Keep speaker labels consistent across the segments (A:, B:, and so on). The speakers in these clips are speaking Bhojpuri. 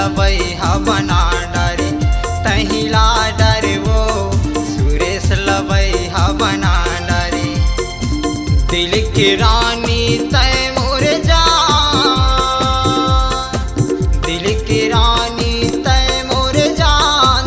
A: लबैहा बना डारे तहिला डरे वो सुरेश लबैहा बना डारे। दिल की रानी तय मोर जान, दिल की रानी तय मोर जान,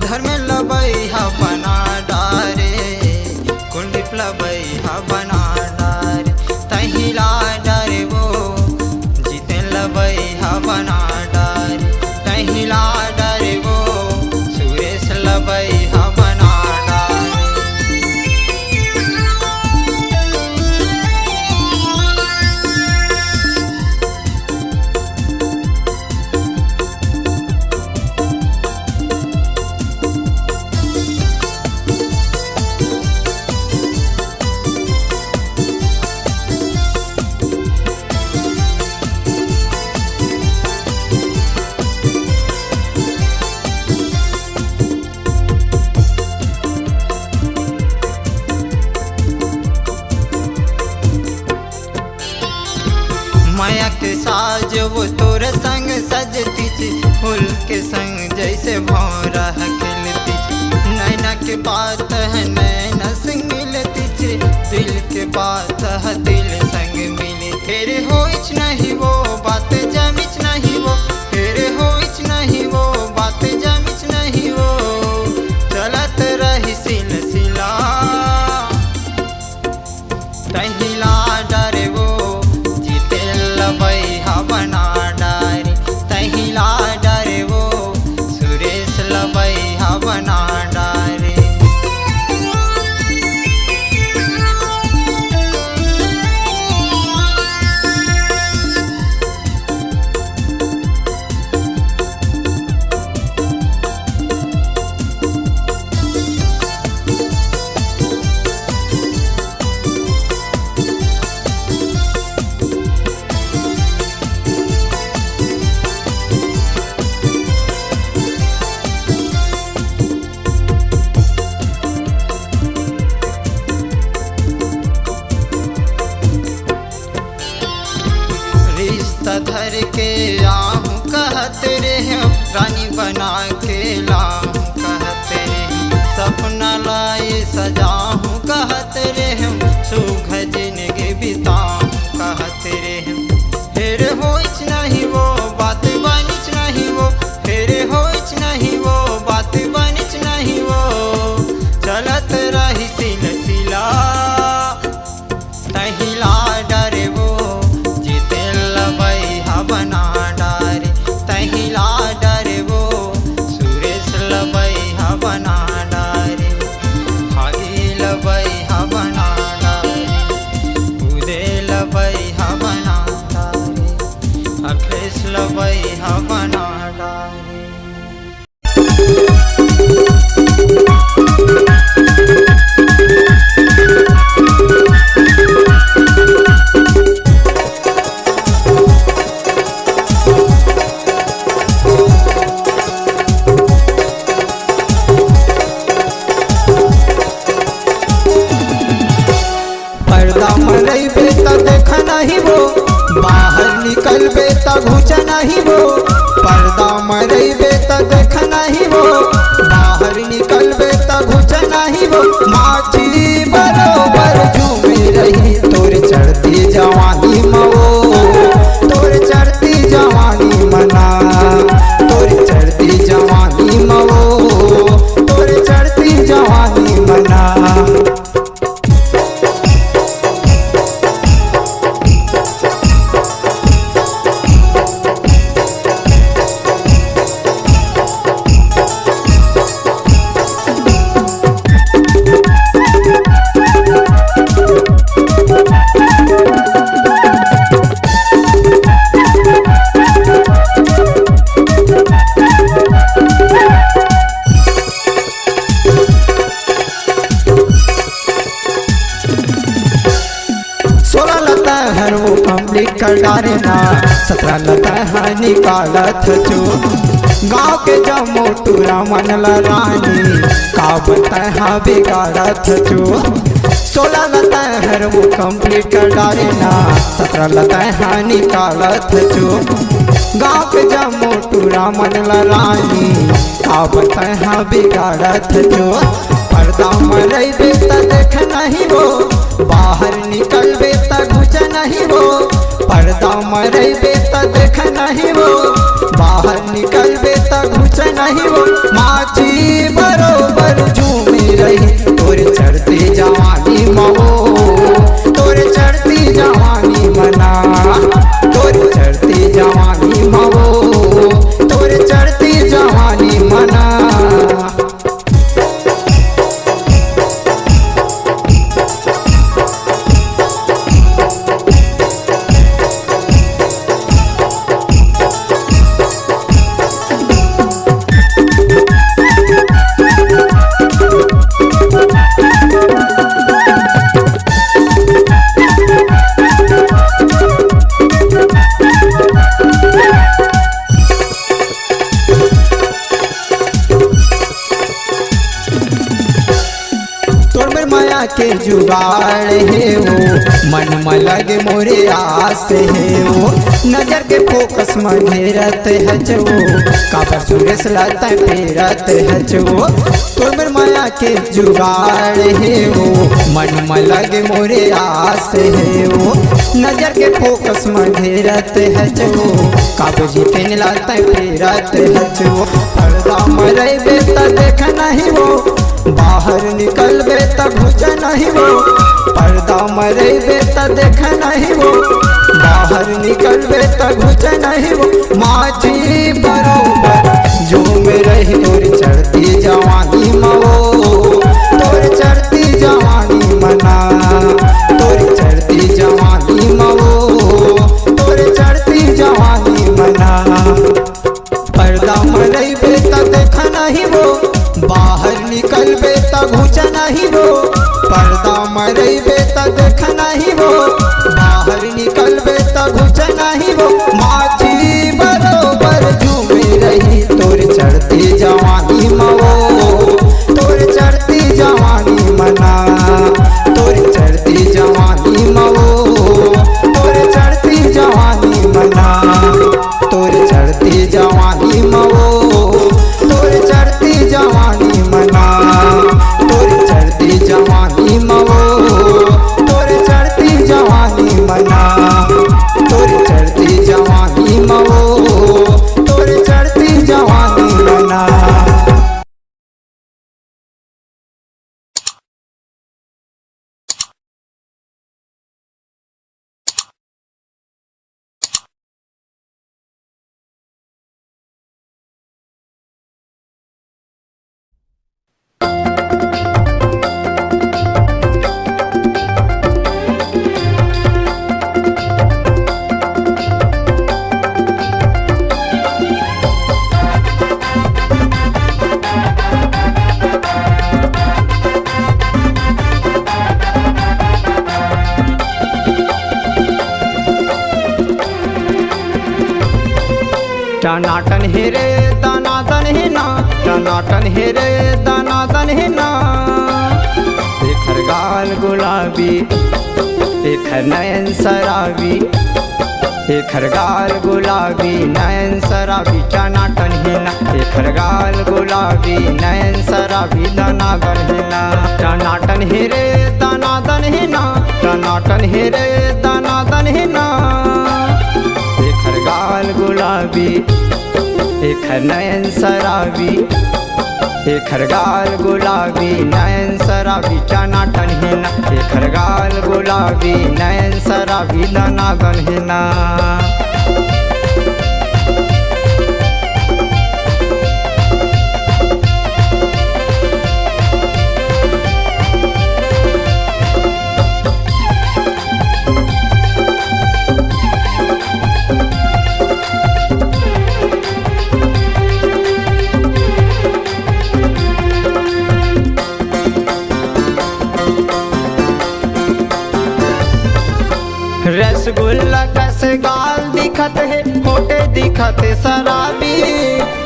A: धर्म लबैहा बना डारे कुलदीप लबैहा बना डारे तहिला डरे वो जितेन लबैहा बना डारे तहिला डरे वो सुरेश लबैहा बना डारे। माया के साज वो तोर संग सजती थी, फूल के संग जैसे भौरा खिलती थी। नैना के बात है नैना संग मिलती थी, दिल के बात है दिल संग मिली। तेरे होइच नहीं वो बात जमिच नहीं वो, तेरे होइच नहीं वो बात जमिच नहीं वो, चलत रही सिलसिला तहिला डरे वो लबैहा बना डारे तहिला डरे वो सुरेश लबैहा बना डारे। रिश्ता धर के आऊँ कहते रहे, रानी बना के लाऊँ कहते रहे, सपना लाए सजाऊँ कहते रहे, सुख जिंदगी बिताऊँ कहते रहे। फिर होइच नहीं वो बात बनिच नहीं वो, फिर होइच नहीं वो बात बनिच नहीं वो, चलत रही सिलसिला तहिला डरे वो बना डारे तहिला डरे वो सुरेश लबैहा बना डारे भागी लबैहा बना डारे उदय लबैहा बना डारे अखिलेश लबैहा बना डारे। मरैबे त देख नहीं वो, बाहर निकलबे त घुच नहीं वो, पर्दा मरैबे त देख नहीं वो, बाहर निकलबे त घुच नहीं वो, माची बरोबर झूमी रही तोर चढ़ती जवानी मो, तोर चढ़ती जवानी मना, तोर चढ़ती जवानी मो, तोर चढ़ती जवानी मना। कर डारे ना 17 लता निकालत जो, गाँव के जमो टूरा मनल रानी का बताहा बिगाड़त जो। 16 लता हर वो कंप्लीट कर डारे ना 17 लता निकालत जो, गाँव के जमो पूरा मन ला रानी अब तहाँ बिगाड़त जो पर्दा मरैबे त देख नहीं वो बाहर निकलबे त घुस नहीं वो पर्दा मरैबे त देख नहीं वो बाहर निकलबे त घुस नहीं वो माची बरोबर झूमी रही तोरे चढ़ती जवानी महो तोरे चढ़ती जवानी मना तोरे चढ़ती जवानी महो तोरे चढ़ती जवानी मना। के जुगाड़ है वो मन में लगे मोरे आस है वो नजर के फोकस में घेरत है जो काबर सुरेश लाता फेरत है जो तोर माया के जुगाड़ है वो मन में लगे मोरे आस है वो नजर के फोकस में घेरत है जो काबर जी पेन लाता फेरत है जो पर्दा मरैबे त देख नहीं वो बाहर निकलबे त घुस नहीं वो पर्दा मरैबे त देख नहीं वो बाहर निकलबे त घुस नहीं वो माची बरोबर झूम रही तोरी चढ़ती जवानी मो तोरी चढ़ती जवानी मना तोरी चढ़ती जवानी मो तोरी चढ़ती जवानी मना पर्दा मरैबे त देख नहीं वो बाहर निकलबे त घुस नहीं वो पर्दा मरैबे त देख नहीं वो बाहर निकलबे त घुस नहीं वो माची बरोबर झूमी रही तोर चढ़ती जवानी मो तोर चढ़ती जवानी मना तोर चढ़ती जवानी मो तोर चढ़ती जवानी मना तोर चढ़ती जवानी मो तोर चढ़ती जवानी मना तोर चढ़ती जवानी मो तोर चढ़ती जवानी मना तोर चढ़ती जवानी मो तोर चढ़ती जवानी मना। टनाटन हेरे दनादन है ना टनाटन हेरे दनादन है ना एकर गाल गुलाबी एकर नयन शराबी एकर गाल गुलाबी नयन शराबी टनाटन है ना एकर गाल गुलाबी नयन शराबी दनादन है ना टनाटन हेरे दनादन है ना टनाटन हेरे दनादन है ना एकर गाल गुलाबी एकर नयन शराबी एकर गाल गुलाबी नयन शराबी टनाटन है ना एकर गाल गुलाबी नयन शराबी दनादन है ना। रसगुल्ला कस गाल दिखत है मोटे दिखत शराबी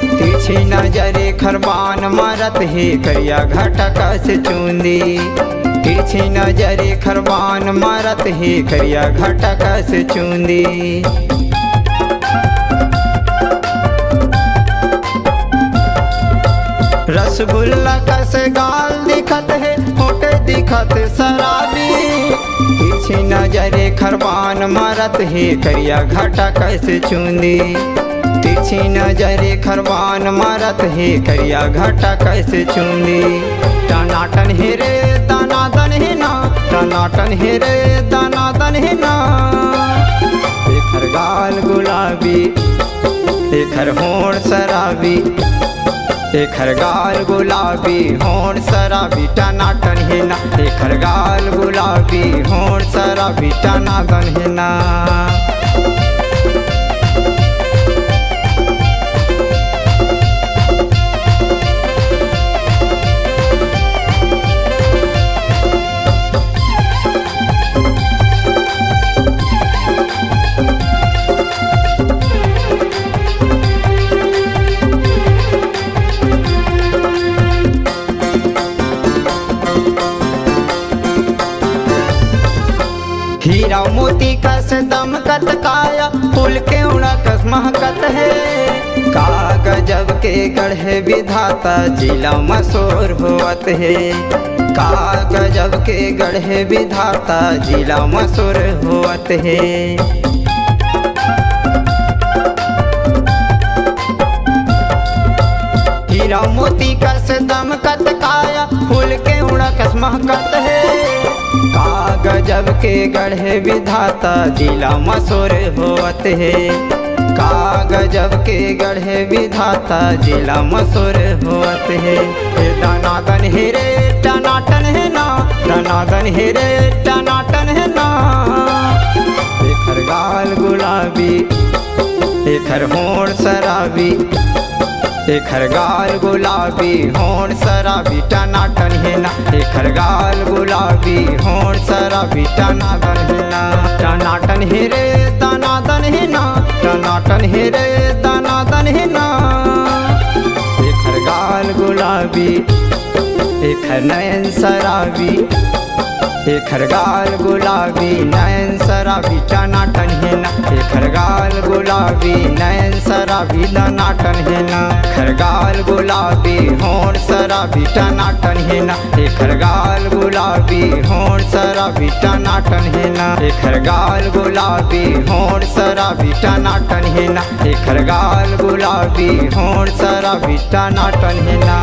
A: तिरछी नजरे खरबान मारत है करिया घटक से चूंदी तिरछी नजरे खरबान मारत है करिया घटक से चूंदी रसगुल्ला कस गाल दिखत है होठ दिखत शराबी। पीछे नजरे खरबान मारत है करिया घाटा कैसे चूंदी। तिरछी नजरे खरबान मारत है करिया घाटा कैसे चूंदी। टनाटन हे रे दनादन हे ना, टनाटन हे रे दनादन हे ना। एकर गाल गुलाबी एकर होंठ शराबी, एकर गाल गुलाबी होंठ शराबी टनाटन हे ना। एकर गाल गुलाबी होंठ शराबी टनाटन हे ना। हीरा मोती कस दमकत काया, फूल के उड़कस महकत है। का गजब के गढ़े विधाता जिला मशहूर होवत है। का गजब के गढ़े विधाता जिला मशहूर होवत है। हीरा मोती कस दमकत काया, फूल के उड़कस महकत है। का गजब के गढ़े विधाता जिला मशहूर होवत है। का गजब के गढ़े विधाता जिला मशहूर होवत है। दनादन हे रे टनाटन है ना, दनादन हे रे टनाटन है ना। एकर गाल गुलाबी एकर होंठ शराबी, एकर गाल गुलाबी होंठ शराबी टनाटन हे ना। एकर गाल गुलाबी होंठ शराबी टनाटन हे ना। टनाटन हे रे दनादन हे ना, टनाटन हे रे दनादन हे ना। एकर गाल गुलाबी एकर नयन शराबी, एकर गाल गुलाबी नयन शराबी टनाटन हे ना। एकर गाल गुलाबी नयन शराबी टनाटन हे ना। एकर गाल गुलाबी होंठ शराबी टनाटन हे ना। एकर गाल गुलाबी होंठ शराबी टनाटन हे ना। एकर गाल गुलाबी होंठ शराबी टनाटन हे ना। एकर गाल गुलाबी होंठ शराबी टनाटन हे ना।